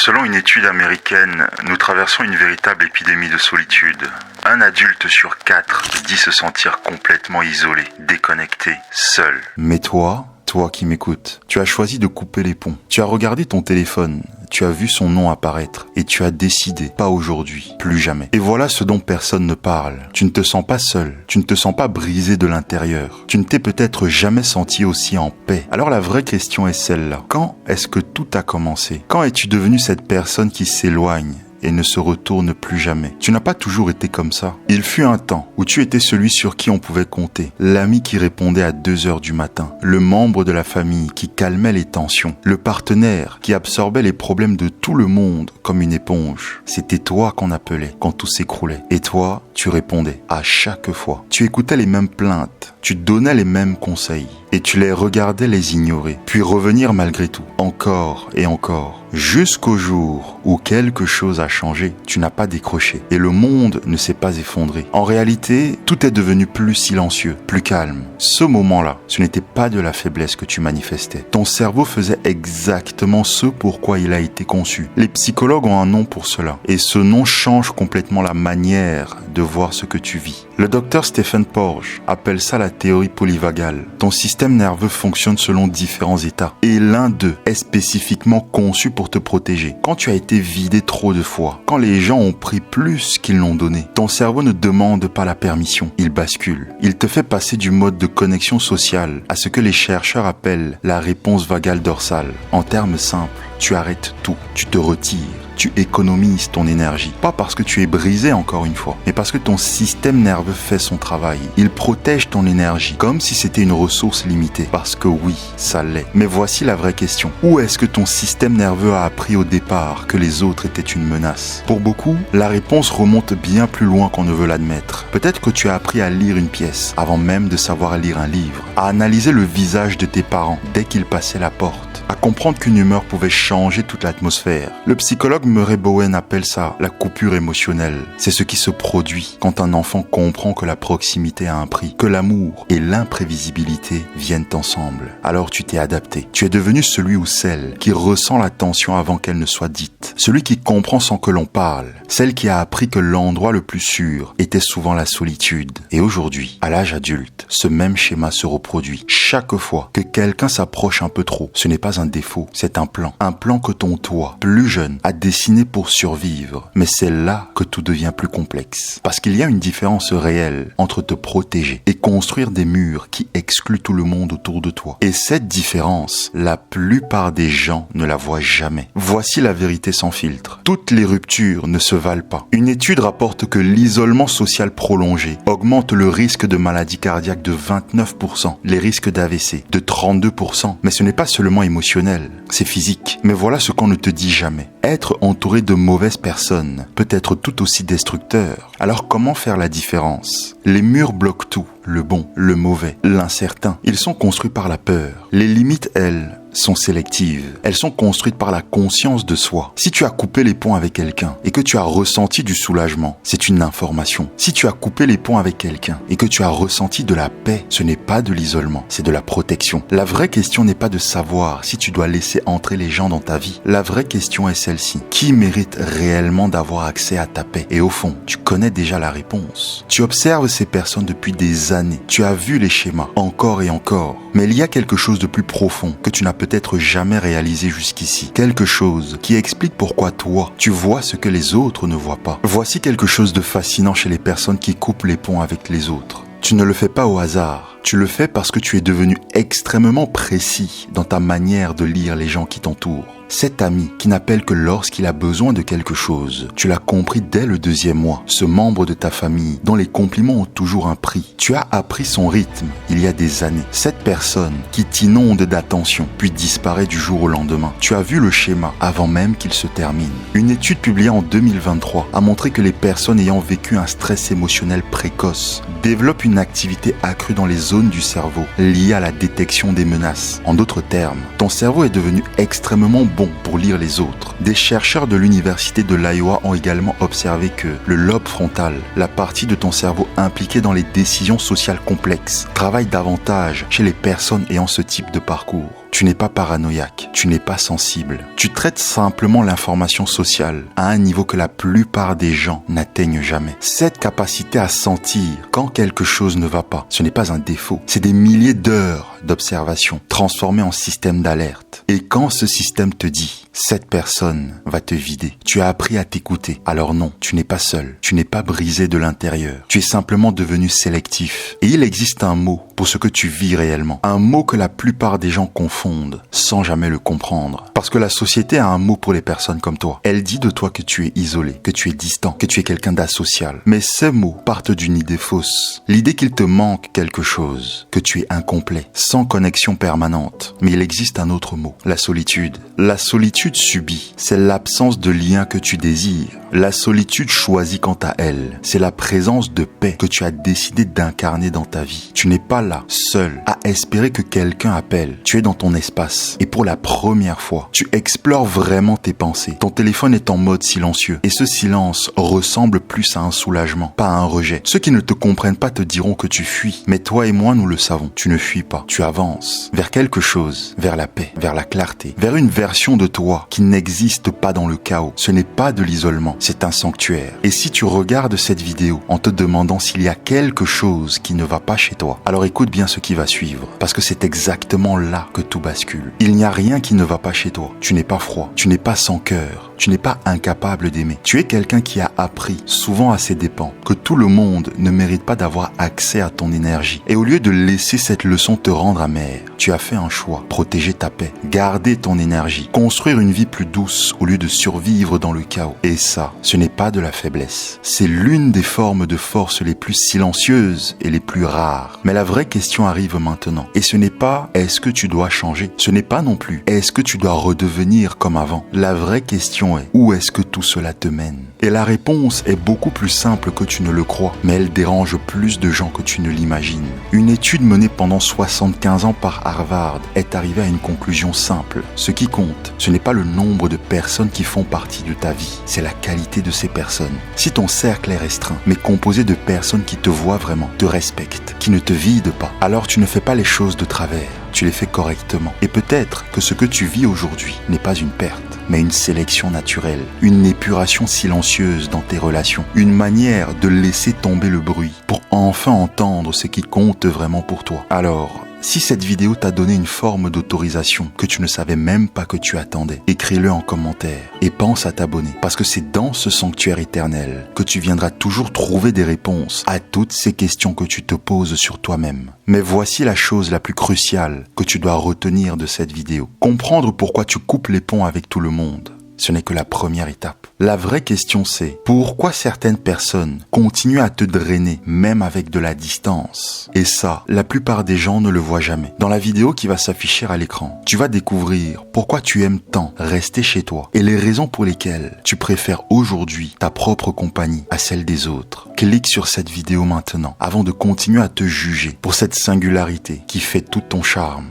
Selon une étude américaine, nous traversons une véritable épidémie de solitude. Un adulte sur 4 dit se sentir complètement isolé, déconnecté, seul. Mais toi qui m'écoutes, tu as choisi de couper les ponts. Tu as regardé ton téléphone, tu as vu son nom apparaître et tu as décidé, pas aujourd'hui, plus jamais. Et voilà ce dont personne ne parle. Tu ne te sens pas seul, tu ne te sens pas brisé de l'intérieur. Tu ne t'es peut-être jamais senti aussi en paix. Alors la vraie question est celle-là. Quand est-ce que tout a commencé? Quand es-tu devenu cette personne qui s'éloigne et ne se retourne plus jamais? Tu n'as pas toujours été comme ça. Il fut un temps où tu étais celui sur qui on pouvait compter, l'ami qui répondait à 2 heures du matin, le membre de la famille qui calmait les tensions, le partenaire qui absorbait les problèmes de tout le monde comme une éponge. C'était toi qu'on appelait quand tout s'écroulait. Et toi, tu répondais à chaque fois. Tu écoutais les mêmes plaintes, tu donnais les mêmes conseils et tu les regardais les ignorer, puis revenir malgré tout, encore et encore. Jusqu'au jour où quelque chose a changé, tu n'as pas décroché et le monde ne s'est pas effondré. En réalité, tout est devenu plus silencieux, plus calme. Ce moment-là, ce n'était pas de la faiblesse que tu manifestais. Ton cerveau faisait exactement ce pourquoi il a été conçu. Les psychologues ont un nom pour cela et ce nom change complètement la manière de voir ce que tu vis. Le docteur Stephen Porges appelle ça la théorie polyvagale. Ton système nerveux fonctionne selon différents états et l'un d'eux est spécifiquement conçu pour te protéger. Quand tu as été vidé trop de fois, quand les gens ont pris plus qu'ils n'ont donné, ton cerveau ne demande pas la permission, il bascule. Il te fait passer du mode de connexion sociale à ce que les chercheurs appellent la réponse vagale dorsale. En termes simples, tu arrêtes tout, tu te retires. Tu économises ton énergie. Pas parce que tu es brisé encore une fois, mais parce que ton système nerveux fait son travail. Il protège ton énergie comme si c'était une ressource limitée. Parce que oui, ça l'est. Mais voici la vraie question. Où est-ce que ton système nerveux a appris au départ que les autres étaient une menace? Pour beaucoup, la réponse remonte bien plus loin qu'on ne veut l'admettre. Peut-être que tu as appris à lire une pièce avant même de savoir lire un livre, à analyser le visage de tes parents dès qu'ils passaient la porte, à comprendre qu'une humeur pouvait changer toute l'atmosphère. Le psychologue Murray Bowen appelle ça la coupure émotionnelle. C'est ce qui se produit quand un enfant comprend que la proximité a un prix, que l'amour et l'imprévisibilité viennent ensemble. Alors tu t'es adapté. Tu es devenu celui ou celle qui ressent la tension avant qu'elle ne soit dite. Celui qui comprend sans que l'on parle. Celle qui a appris que l'endroit le plus sûr était souvent la solitude. Et aujourd'hui, à l'âge adulte, ce même schéma se reproduit. Chaque fois que quelqu'un s'approche un peu trop, ce n'est pas un défaut, c'est un plan. Un plan que ton toi, plus jeune, a dessiné pour survivre. Mais c'est là que tout devient plus complexe. Parce qu'il y a une différence réelle entre te protéger et construire des murs qui excluent tout le monde autour de toi. Et cette différence, la plupart des gens ne la voient jamais. Voici la vérité sans filtre. Toutes les ruptures ne se valent pas. Une étude rapporte que l'isolement social prolongé augmente le risque de maladie cardiaque de 29%, les risques d'AVC de 32%. Mais ce n'est pas seulement émotionnel, c'est physique. Mais voilà ce qu'on ne te dit jamais. Être entouré de mauvaises personnes peut être tout aussi destructeur. Alors comment faire la différence? Les murs bloquent tout, le bon, le mauvais, l'incertain. Ils sont construits par la peur. Les limites, elles, sont sélectives. Elles sont construites par la conscience de soi. Si tu as coupé les ponts avec quelqu'un et que tu as ressenti du soulagement, c'est une information. Si tu as coupé les ponts avec quelqu'un et que tu as ressenti de la paix, ce n'est pas de l'isolement, c'est de la protection. La vraie question n'est pas de savoir si tu dois laisser entrer les gens dans ta vie. La vraie question est celle-ci. Qui mérite réellement d'avoir accès à ta paix? Et au fond, tu connais déjà la réponse. Tu observes ces personnes depuis des années. Tu as vu les schémas encore et encore. Mais il y a quelque chose de plus profond que tu n'as peut-être jamais réalisé jusqu'ici. Quelque chose qui explique pourquoi toi, tu vois ce que les autres ne voient pas. Voici quelque chose de fascinant chez les personnes qui coupent les ponts avec les autres. Tu ne le fais pas au hasard. Tu le fais parce que tu es devenu extrêmement précis dans ta manière de lire les gens qui t'entourent. Cet ami qui n'appelle que lorsqu'il a besoin de quelque chose. Tu l'as compris dès le 2e mois. Ce membre de ta famille dont les compliments ont toujours un prix. Tu as appris son rythme il y a des années. Cette personne qui t'inonde d'attention puis disparaît du jour au lendemain. Tu as vu le schéma avant même qu'il se termine. Une étude publiée en 2023 a montré que les personnes ayant vécu un stress émotionnel précoce développent une activité accrue dans les zones du cerveau liée à la détection des menaces. En d'autres termes, ton cerveau est devenu extrêmement bon pour lire les autres. Des chercheurs de l'université de l'Iowa ont également observé que le lobe frontal, la partie de ton cerveau impliquée dans les décisions sociales complexes, travaille davantage chez les personnes ayant ce type de parcours. Tu n'es pas paranoïaque, tu n'es pas sensible. Tu traites simplement l'information sociale à un niveau que la plupart des gens n'atteignent jamais. Cette capacité à sentir quand quelque chose ne va pas, ce n'est pas un défaut, c'est des milliers d'heures d'observation transformées en système d'alerte. Et quand ce système te dit, cette personne va te vider, tu as appris à t'écouter. Alors non, tu n'es pas seul, tu n'es pas brisé de l'intérieur, tu es simplement devenu sélectif. Et il existe un mot pour ce que tu vis réellement, un mot que la plupart des gens confondent sans jamais le comprendre. Parce que la société a un mot pour les personnes comme toi. Elle dit de toi que tu es isolé, que tu es distant, que tu es quelqu'un d'asocial. Mais ces mots partent d'une idée fausse. L'idée qu'il te manque quelque chose, que tu es incomplet, sans connexion permanente. Mais il existe un autre mot, la solitude. La solitude subie, c'est l'absence de lien que tu désires. La solitude choisie quant à elle, c'est la présence de paix que tu as décidé d'incarner dans ta vie. Tu n'es pas là, seul, à espérer que quelqu'un appelle. Tu es dans ton espace. Et pour la première fois, tu explores vraiment tes pensées. Ton téléphone est en mode silencieux. Et ce silence ressemble plus à un soulagement, pas à un rejet. Ceux qui ne te comprennent pas te diront que tu fuis. Mais toi et moi, nous le savons. Tu ne fuis pas. Tu avances vers quelque chose, vers la paix, vers la clarté, vers une version de toi qui n'existe pas dans le chaos. Ce n'est pas de l'isolement, c'est un sanctuaire. Et si tu regardes cette vidéo en te demandant s'il y a quelque chose qui ne va pas chez toi, alors écoute bien ce qui va suivre, parce que c'est exactement là que tout bascule. Il n'y a rien qui ne va pas chez toi. Tu n'es pas froid, tu n'es pas sans cœur, tu n'es pas incapable d'aimer. Tu es quelqu'un qui a appris, souvent à ses dépens, que tout le monde ne mérite pas d'avoir accès à ton énergie. Et au lieu de laisser cette leçon te rendre amer, tu as fait un choix, protéger ta paix, garder ton énergie, construire une vie plus douce au lieu de survivre dans le chaos. Et ça, ce n'est pas de la faiblesse. C'est l'une des formes de force les plus silencieuses et les plus rares. Mais la vraie question arrive maintenant. Et ce n'est pas est-ce que tu dois changer? Ce n'est pas non plus est-ce que tu dois redevenir comme avant? La vraie question est où est-ce que tout cela te mène? Et la réponse est beaucoup plus simple que tu ne le crois, mais elle dérange plus de gens que tu ne l'imagines. Une étude menée pendant 75 ans par Harvard est arrivée à une conclusion simple. Ce qui compte, ce n'est pas le nombre de personnes qui font partie de ta vie, c'est la qualité de ces personnes. Si ton cercle est restreint, mais composé de personnes qui te voient vraiment, te respectent, qui ne te vident pas, alors tu ne fais pas les choses de travers, tu les fais correctement. Et peut-être que ce que tu vis aujourd'hui n'est pas une perte, mais une sélection naturelle, une épuration silencieuse dans tes relations, une manière de laisser tomber le bruit pour enfin entendre ce qui compte vraiment pour toi. Alors, si cette vidéo t'a donné une forme d'autorisation que tu ne savais même pas que tu attendais, écris-le en commentaire et pense à t'abonner parce que c'est dans ce sanctuaire éternel que tu viendras toujours trouver des réponses à toutes ces questions que tu te poses sur toi-même. Mais voici la chose la plus cruciale que tu dois retenir de cette vidéo. Comprendre pourquoi tu coupes les ponts avec tout le monde. Ce n'est que la première étape. La vraie question c'est, pourquoi certaines personnes continuent à te drainer même avec de la distance? Et ça, la plupart des gens ne le voient jamais. Dans la vidéo qui va s'afficher à l'écran, tu vas découvrir pourquoi tu aimes tant rester chez toi et les raisons pour lesquelles tu préfères aujourd'hui ta propre compagnie à celle des autres. Clique sur cette vidéo maintenant avant de continuer à te juger pour cette singularité qui fait tout ton charme.